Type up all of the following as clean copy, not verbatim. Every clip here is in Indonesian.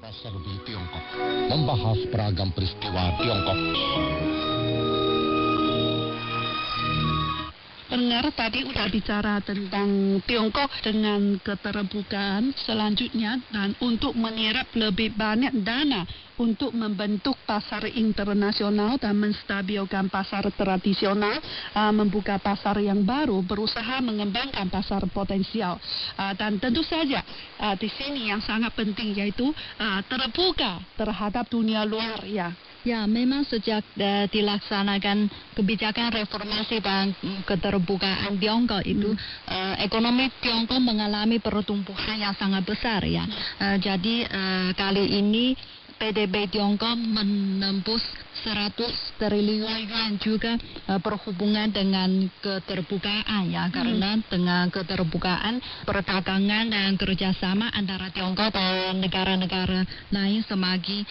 Pasar di Tiongkok membahas beragam peristiwa Tiongkok. Pendengar tadi udah bicara tentang Tiongkok dengan keterbukaan selanjutnya dan untuk menyerap lebih banyak dana untuk membentuk pasar internasional dan menstabilkan pasar tradisional, membuka pasar yang baru, berusaha mengembangkan pasar potensial. Dan tentu saja di sini yang sangat penting yaitu terbuka terhadap dunia luar ya. Ya, memang sejak dilaksanakan kebijakan reformasi dan keterbukaan Tiongkok itu, ekonomi Tiongkok mengalami pertumbuhan yang sangat besar ya. Jadi kali ini PDB Tiongkok menembus 100 triliun yuan juga berhubungan dengan keterbukaan ya, karena dengan keterbukaan perdagangan dan kerjasama antara Tiongkok dan negara-negara lain semakin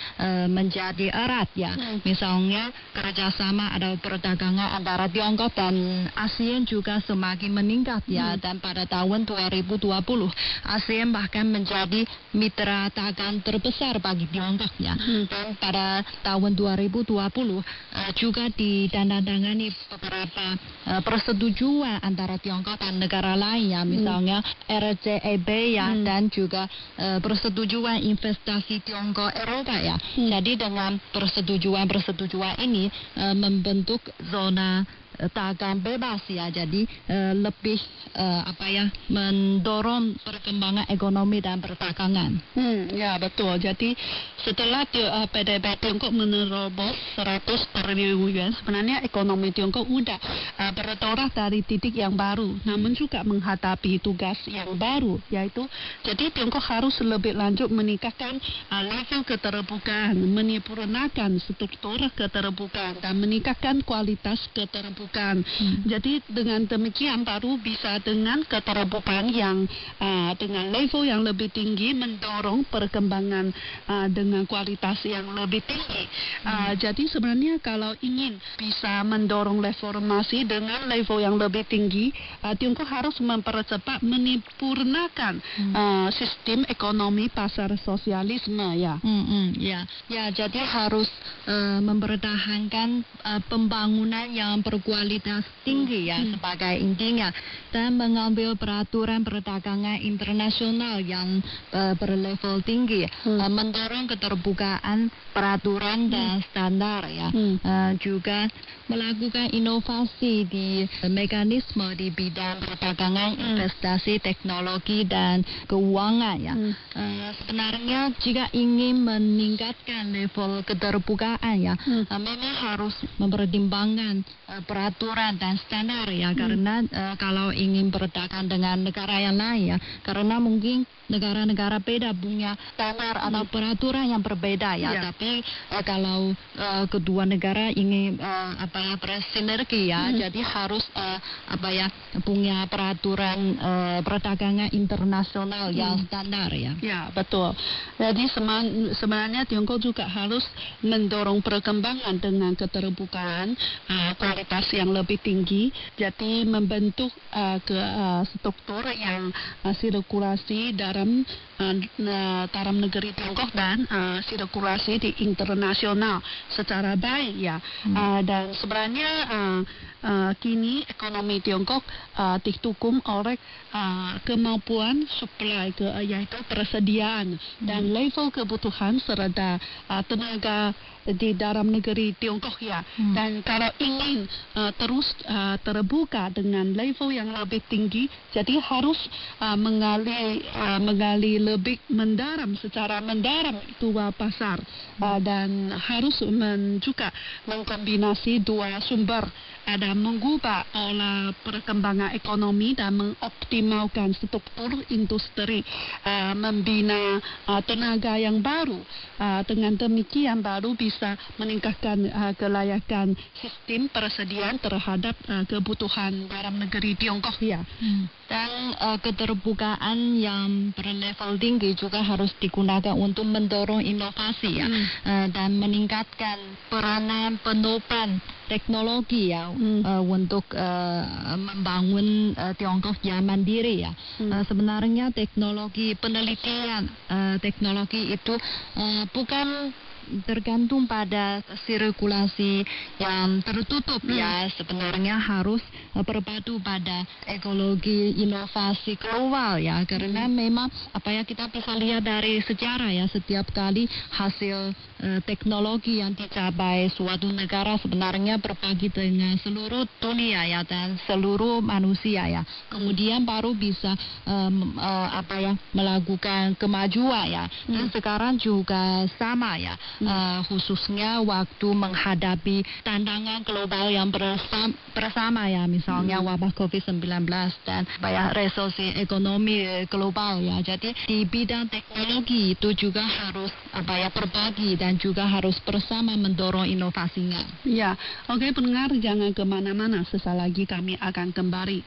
menjadi erat ya. Misalnya kerjasama atau perdagangan antara Tiongkok dan ASEAN juga semakin meningkat ya, dan pada tahun 2020 ASEAN bahkan menjadi mitra dagang terbesar bagi Tiongkok ya. Dan pada tahun 2020 juga ditandatangani beberapa persetujuan antara Tiongkok dan negara lain ya, misalnya RCEP ya, dan juga persetujuan investasi Tiongkok Eropa ya. Jadi dengan persetujuan ini membentuk zona dagang bebas ya, jadi lebih mendorong perkembangan ekonomi dan perdagangan. Ya betul. Jadi setelah PDB Tiongkok menerobos 100 triliun yuan, sebenarnya ekonomi Tiongkok udah bertolak dari titik yang baru, namun juga menghadapi tugas yang baru, yaitu jadi Tiongkok harus lebih lanjut meningkatkan level keterbukaan, menyempurnakan struktur keterbukaan dan meningkatkan kualitas keterbukaan. Jadi dengan demikian baru bisa dengan keterbukaan yang dengan level yang lebih tinggi mendorong perkembangan dengan kualitas yang lebih tinggi. Jadi sebenarnya kalau ingin bisa mendorong reformasi dengan level yang lebih tinggi, Tiongkok harus mempercepat menyempurnakan sistem ekonomi pasar sosialisme ya. Ya, jadi harus mempertahankan pembangunan yang berkualitas tinggi ya sebagai intinya, dan mengambil peraturan perdagangan internasional yang berlevel tinggi, mendorong keterbukaan peraturan dan standar ya, juga melakukan inovasi di mekanisme di bidang perdagangan, investasi, teknologi dan keuangan ya. Sebenarnya jika ingin meningkatkan level keterbukaan ya, memang harus mempertimbangkan peraturan dan standar ya, karena kalau ingin berdagang dengan negara yang lain ya, karena mungkin negara-negara beda punya standar atau peraturan yang berbeda ya, tapi kalau kedua negara ingin bersinergi ya, jadi harus punya peraturan perdagangan internasional yang standar ya. Ya betul. Jadi sebenarnya Tiongkok juga harus mendorong perkembangan dengan keterbukaan, kualitas yang lebih tinggi, jadi membentuk struktur yang sirkulasi dalam negeri Tiongkok dan sirkulasi di internasional secara baik ya. Dan sebenarnya kini ekonomi Tiongkok didukung oleh kemampuan supply yaitu persediaan dan level kebutuhan serta tenaga di dalam negeri Tiongkok ya. Dan kalau ingin terus terbuka dengan level yang lebih tinggi, jadi harus menggali lebih secara mendalam dua pasar, dan harus juga mengkombinasi dua sumber, ada mengubah pola perkembangan ekonomi dan mengoptimalkan struktur industri, membina tenaga yang baru. Dengan demikian baru bisa meningkatkan kelayakan sistem persediaan terhadap kebutuhan dalam negeri Tiongkok ya. Dan keterbukaan yang berlevel tinggi juga harus digunakan untuk mendorong inovasi ya, dan meningkatkan peranan penopang teknologi ya, untuk membangun Tiongkok yang mandiri ya. Sebenarnya teknologi penelitian teknologi itu bukan tergantung pada sirkulasi yang tertutup ya, sebenarnya harus berpadu pada ekologi inovasi global ya, karena memang apa ya, kita bisa lihat dari sejarah ya, setiap kali hasil teknologi yang dicapai suatu negara sebenarnya berbagi dengan seluruh dunia ya, dan seluruh manusia ya, kemudian baru bisa melakukan kemajuan ya. Dan sekarang juga sama ya, khususnya waktu menghadapi tantangan global yang bersama ya, misalnya wabah COVID-19 dan resesi ekonomi global ya. Jadi di bidang teknologi itu juga harus berbagi dan juga harus bersama mendorong inovasinya. Ya, oke pendengar, jangan kemana-mana, sesaat lagi kami akan kembali.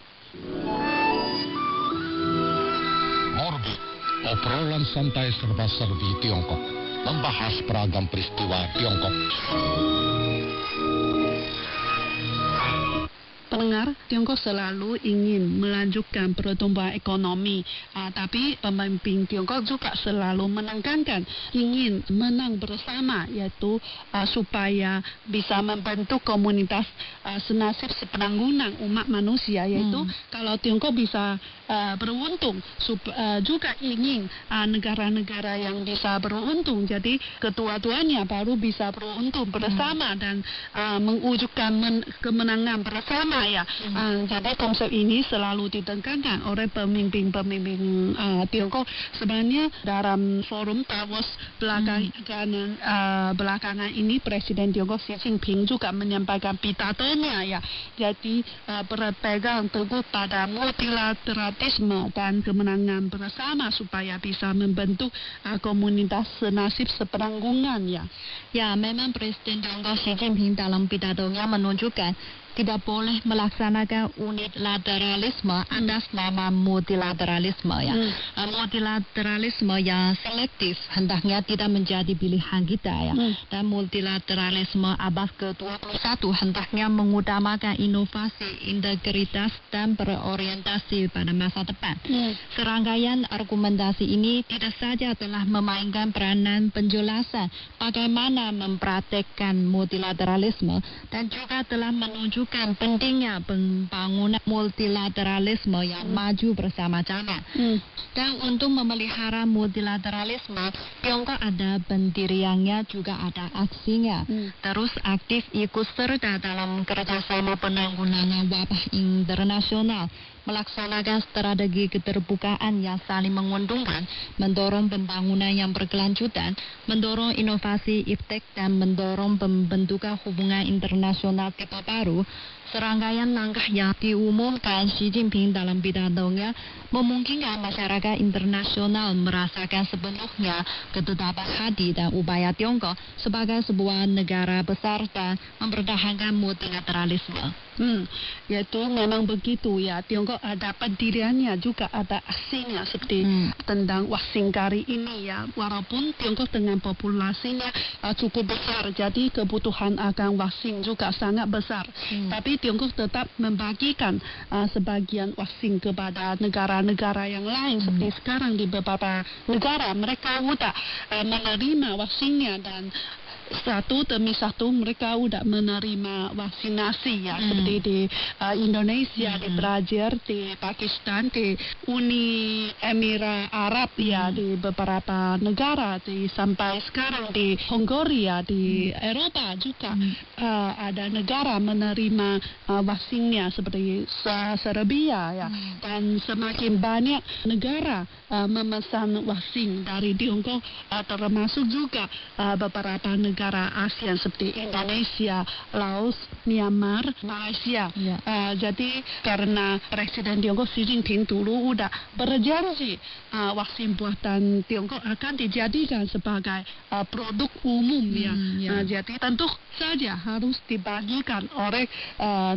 Orbit, obrolan santai serba-serbi Tiongkok, membahas beragam peristiwa Tiongkok. Pendengar, Tiongkok selalu ingin melanjutkan pertumbuhan ekonomi, tapi pemimpin Tiongkok juga selalu menekankan ingin menang bersama, yaitu supaya bisa membentuk komunitas senasib sepenanggungan umat manusia, yaitu kalau Tiongkok bisa beruntung, juga ingin negara-negara yang bisa beruntung, jadi kedua-duanya baru bisa beruntung bersama dan mewujudkan kemenangan bersama ya. Jadi konsep ini selalu ditekankan oleh pemimpin-pemimpin Tiongkok. Sebenarnya dalam forum Davos belakangan ini Presiden Tiongkok Xi Jinping juga menyampaikan pidatonya ya. Jadi berpegang teguh pada multilateralisme dan kemenangan bersama supaya bisa membentuk komunitas senasib sepenanggungan ya. Ya, memang Presiden Tiongkok Xi Jinping dalam pidatonya menunjukkan tidak boleh melaksanakan unilateralisme atas nama multilateralisme ya. Multilateralisme yang selektif hendaknya tidak menjadi pilihan kita ya. Dan multilateralisme abad ke-21 hendaknya mengutamakan inovasi, integritas dan berorientasi pada masa depan. Serangkaian argumentasi ini tidak saja telah memainkan peranan penjelasan bagaimana mempraktekkan multilateralisme, dan juga telah menunjukkan pentingnya pembangunan multilateralisme yang maju bersama-sama. Dan untuk memelihara multilateralisme, Tiongkok ada pendiriannya, juga ada aksinya. Terus aktif ikut serta dalam kerjasama penanggulangan wabah internasional, melaksanakan strategi keterbukaan yang saling menguntungkan, mendorong pembangunan yang berkelanjutan, mendorong inovasi iptek, dan mendorong pembentukan hubungan internasional tipe baru. Serangkaian langkah yang diumumkan Xi Jinping dalam pidatonya memungkinkan masyarakat internasional merasakan sepenuhnya ketetapan hati dan upaya Tiongkok sebagai sebuah negara besar dan mempertahankan multilateralisme. Yaitu memang begitu ya, Tiongkok ada pendiriannya juga ada aksinya seperti tentang vaksin kali ini ya. Walaupun Tiongkok dengan populasinya cukup besar, jadi kebutuhan akan vaksin juga sangat besar, tapi Tiongkok tetap membagikan sebagian vaksin kepada negara-negara yang lain. Seperti sekarang di beberapa negara mereka sudah menerima vaksinnya, dan satu demi satu mereka sudah menerima vaksinasi ya, seperti di Indonesia, di Brazil, di Pakistan, di Uni Emirat Arab ya, di beberapa negara, sampai sekarang di Hongaria, di Eropa juga ada negara menerima vaksinnya seperti Serbia ya, dan semakin banyak negara memesan vaksin dari Tiongkok, termasuk juga beberapa negara ASEAN seperti Indonesia, Laos, Myanmar, Malaysia. Jadi karena Presiden Tiongkok Xi Jinping dulu sudah berjanji vaksin buatan Tiongkok akan dijadikan sebagai produk umum ya. Jadi tentu saja harus dibagikan oleh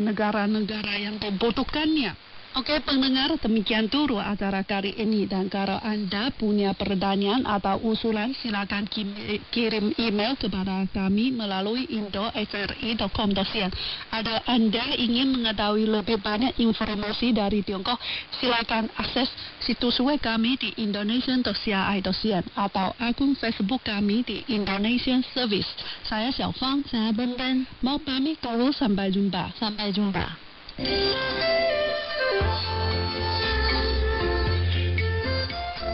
negara-negara yang membutuhkannya. Oke pendengar, demikian dulu acara kali ini. Dan kalau Anda punya pertanyaan atau usulan, silakan kirim email kepada kami melalui indo@sri.com.cn. Ada Anda ingin mengetahui lebih banyak informasi dari Tiongkok, silakan akses situs web kami di indonesian.cri.cn atau akun Facebook kami di Indonesian Service. Saya Xiaofang, Saya Benten. mau pamit dulu, sampai jumpa. Sampai jumpa.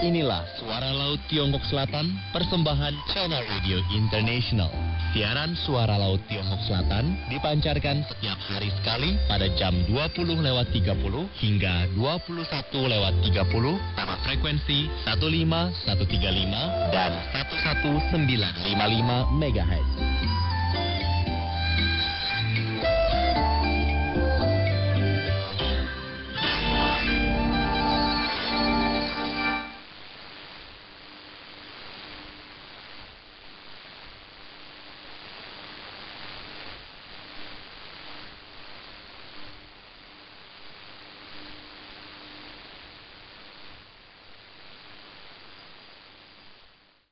Inilah Suara Laut Tiongkok Selatan, persembahan China Radio International. Siaran Suara Laut Tiongkok Selatan dipancarkan setiap hari sekali pada jam 20.30 hingga 21.30 pada frekuensi 15135 dan 11955 MHz.